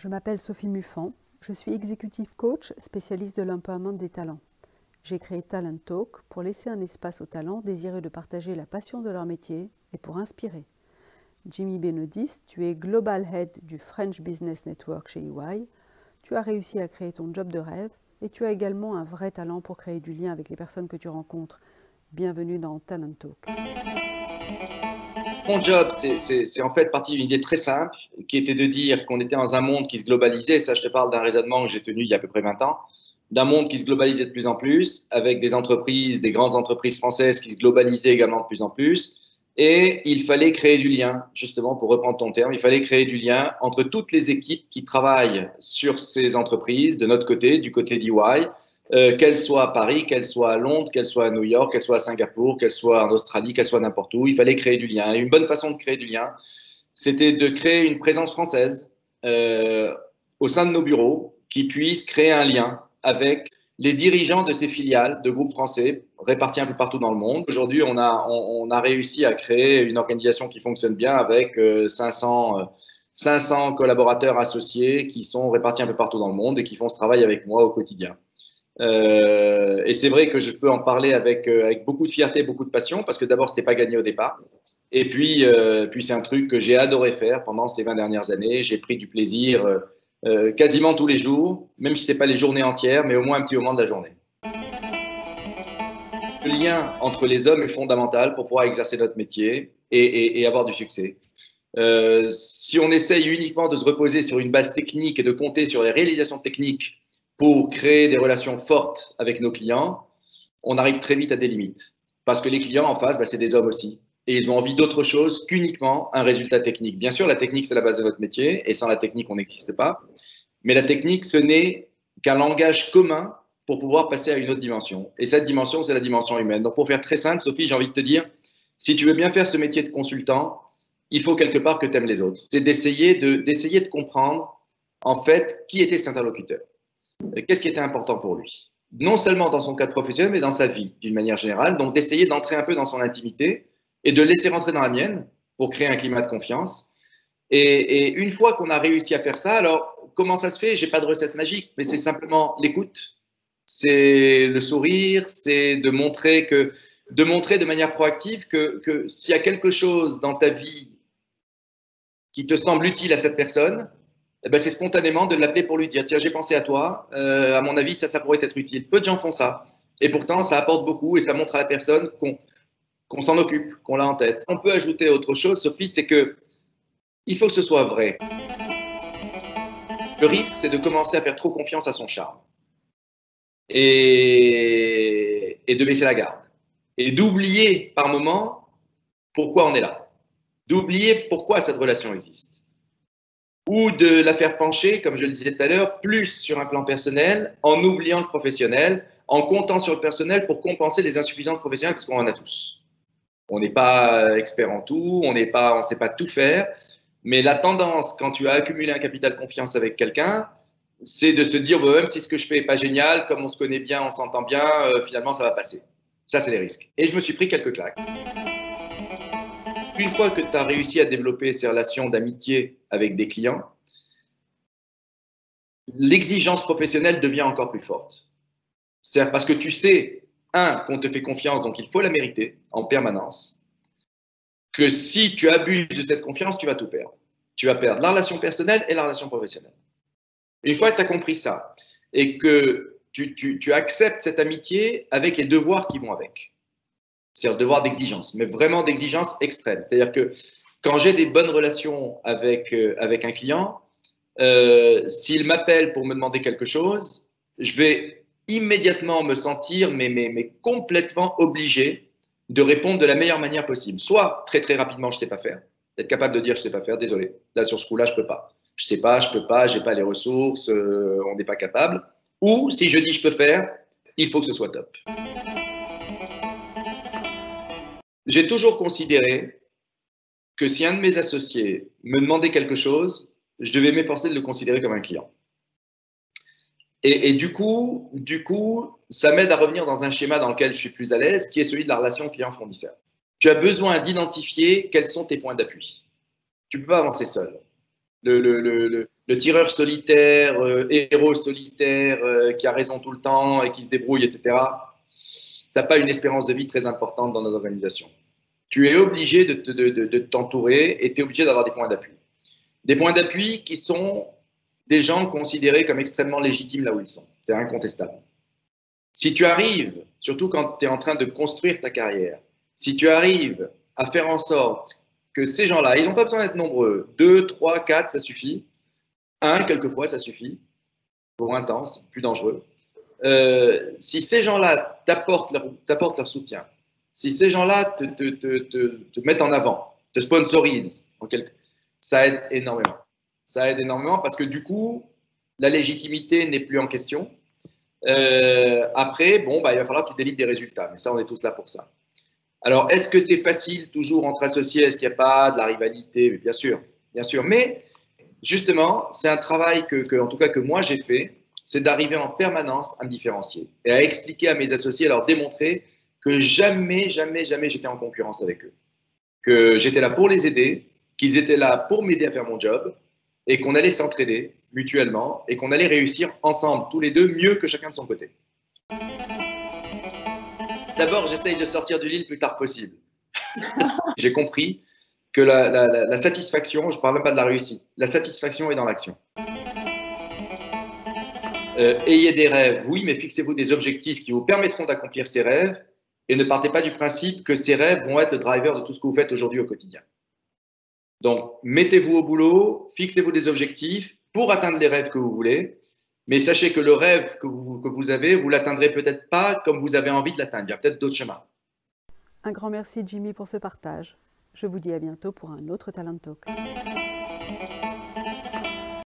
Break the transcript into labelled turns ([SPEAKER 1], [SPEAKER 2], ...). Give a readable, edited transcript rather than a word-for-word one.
[SPEAKER 1] Je m'appelle Sophie Muffan, je suis executive coach spécialiste de l'empowerment des talents. J'ai créé Talent Talk pour laisser un espace aux talents désireux de partager la passion de leur métier et pour inspirer. Jimmy Benodis, tu es Global Head du French Business Network chez EY. Tu as réussi à créer ton job de rêve et tu as également un vrai talent pour créer du lien avec les personnes que tu rencontres. Bienvenue dans Talent Talk.
[SPEAKER 2] Mon job, c'est en fait parti d'une idée très simple qui était de dire qu'on était dans un monde qui se globalisait. Ça, je te parle d'un raisonnement que j'ai tenu il y a à peu près 20 ans. D'un monde qui se globalisait de plus en plus, avec des entreprises, des grandes entreprises françaises qui se globalisaient également de plus en plus. Et il fallait créer du lien, justement, pour reprendre ton terme, il fallait créer du lien entre toutes les équipes qui travaillent sur ces entreprises, de notre côté, du côté d'EY, qu'elles soient à Paris, qu'elles soient à Londres, qu'elles soient à New York, qu'elles soient à Singapour, qu'elles soient en Australie, qu'elles soient n'importe où. Il fallait créer du lien. Et une bonne façon de créer du lien, c'était de créer une présence française au sein de nos bureaux qui puisse créer un lien avec les dirigeants de ces filiales de groupes français répartis un peu partout dans le monde. Aujourd'hui, on a réussi à créer une organisation qui fonctionne bien avec 500 collaborateurs associés qui sont répartis un peu partout dans le monde et qui font ce travail avec moi au quotidien. Et c'est vrai que je peux en parler avec beaucoup de fierté, beaucoup de passion, parce que d'abord, ce n'était pas gagné au départ. Et puis c'est un truc que j'ai adoré faire pendant ces 20 dernières années. J'ai pris du plaisir quasiment tous les jours, même si ce n'est pas les journées entières, mais au moins un petit moment de la journée. Le lien entre les hommes est fondamental pour pouvoir exercer notre métier et avoir du succès. Si on essaye uniquement de se reposer sur une base technique et de compter sur les réalisations techniques pour créer des relations fortes avec nos clients, on arrive très vite à des limites. Parce que les clients en face, c'est des hommes aussi. Et ils ont envie d'autre chose qu'uniquement un résultat technique. Bien sûr, la technique, c'est la base de notre métier. Et sans la technique, on n'existe pas. Mais la technique, ce n'est qu'un langage commun pour pouvoir passer à une autre dimension. Et cette dimension, c'est la dimension humaine. Donc, pour faire très simple, Sophie, j'ai envie de te dire, si tu veux bien faire ce métier de consultant, il faut quelque part que tu aimes les autres. C'est d'essayer de comprendre, en fait, qui était cet interlocuteur. Qu'est-ce qui était important pour lui? Non seulement dans son cadre professionnel, mais dans sa vie, d'une manière générale. Donc, d'essayer d'entrer un peu dans son intimité et de le laisser rentrer dans la mienne pour créer un climat de confiance. Et une fois qu'on a réussi à faire ça, alors, comment ça se fait? J'ai pas de recette magique, mais c'est simplement l'écoute, c'est le sourire, c'est de montrer de manière proactive que s'il y a quelque chose dans ta vie qui te semble utile à cette personne, eh ben c'est spontanément de l'appeler pour lui dire tiens, j'ai pensé à toi, à mon avis, ça pourrait être utile. Peu de gens font ça. Et pourtant, ça apporte beaucoup et ça montre à la personne qu'on s'en occupe, qu'on l'a en tête. On peut ajouter autre chose, Sophie, c'est que il faut que ce soit vrai. Le risque, c'est de commencer à faire trop confiance à son charme et de baisser la garde et d'oublier par moment pourquoi on est là, d'oublier pourquoi cette relation existe. Ou de la faire pencher, comme je le disais tout à l'heure, plus sur un plan personnel, en oubliant le professionnel, en comptant sur le personnel pour compenser les insuffisances professionnelles, parce qu'on en a tous. On n'est pas expert en tout, on ne sait pas tout faire, mais la tendance, quand tu as accumulé un capital confiance avec quelqu'un, c'est de se dire, même si ce que je fais n'est pas génial, comme on se connaît bien, on s'entend bien, finalement, ça va passer. Ça, c'est les risques. Et je me suis pris quelques claques. Une fois que tu as réussi à développer ces relations d'amitié avec des clients, l'exigence professionnelle devient encore plus forte. C'est parce que tu sais, qu'on te fait confiance, donc il faut la mériter en permanence, que si tu abuses de cette confiance, tu vas tout perdre. Tu vas perdre la relation personnelle et la relation professionnelle. Une fois que tu as compris ça et que tu acceptes cette amitié avec les devoirs qui vont avec, c'est-à-dire devoir d'exigence, mais vraiment d'exigence extrême. C'est-à-dire que quand j'ai des bonnes relations avec un client, s'il m'appelle pour me demander quelque chose, je vais immédiatement me sentir mais complètement obligé de répondre de la meilleure manière possible. Soit très très rapidement, je ne sais pas faire, être capable de dire je ne sais pas faire, désolé, là sur ce coup-là, je ne peux pas. Je ne sais pas, je ne peux pas, je n'ai pas les ressources, on n'est pas capable. Ou si je dis je peux faire, il faut que ce soit top. J'ai toujours considéré que si un de mes associés me demandait quelque chose, je devais m'efforcer de le considérer comme un client. Et du coup, ça m'aide à revenir dans un schéma dans lequel je suis plus à l'aise, qui est celui de la relation client-fournisseur. Tu as besoin d'identifier quels sont tes points d'appui. Tu ne peux pas avancer seul. le tireur solitaire, héros solitaire, qui a raison tout le temps et qui se débrouille, etc., ça n'a pas une espérance de vie très importante dans nos organisations. Tu es obligé de t'entourer et tu es obligé d'avoir des points d'appui. Des points d'appui qui sont des gens considérés comme extrêmement légitimes là où ils sont. C'est incontestable. Si tu arrives, surtout quand tu es en train de construire ta carrière, si tu arrives à faire en sorte que ces gens-là, ils n'ont pas besoin d'être nombreux, 2, 3, 4, ça suffit. 1, quelquefois, ça suffit. Pour un temps, c'est plus dangereux. Si ces gens-là t'apportent leur soutien, si ces gens-là te mettent en avant, te sponsorisent, ça aide énormément. Ça aide énormément parce que du coup, la légitimité n'est plus en question. Après, bon, bah, il va falloir que tu délivres des résultats. Mais ça, on est tous là pour ça. Alors, est-ce que c'est facile toujours entre associés? Est-ce qu'il n'y a pas de la rivalité? Bien sûr, bien sûr. Mais justement, c'est un travail en tout cas que moi j'ai fait, c'est d'arriver en permanence à me différencier et à expliquer à mes associés, à leur démontrer que jamais, jamais, jamais j'étais en concurrence avec eux. Que j'étais là pour les aider, qu'ils étaient là pour m'aider à faire mon job et qu'on allait s'entraider mutuellement et qu'on allait réussir ensemble, tous les deux, mieux que chacun de son côté. D'abord, j'essaye de sortir du lit le plus tard possible. J'ai compris que la satisfaction, je ne parle même pas de la réussite, la satisfaction est dans l'action. Ayez des rêves, oui, mais fixez-vous des objectifs qui vous permettront d'accomplir ces rêves et ne partez pas du principe que ces rêves vont être le driver de tout ce que vous faites aujourd'hui au quotidien. Donc, mettez-vous au boulot, fixez-vous des objectifs pour atteindre les rêves que vous voulez, mais sachez que le rêve que vous avez, vous ne l'atteindrez peut-être pas comme vous avez envie de l'atteindre. Il y a peut-être d'autres chemins.
[SPEAKER 1] Un grand merci Jimmy pour ce partage. Je vous dis à bientôt pour un autre Talent Talk.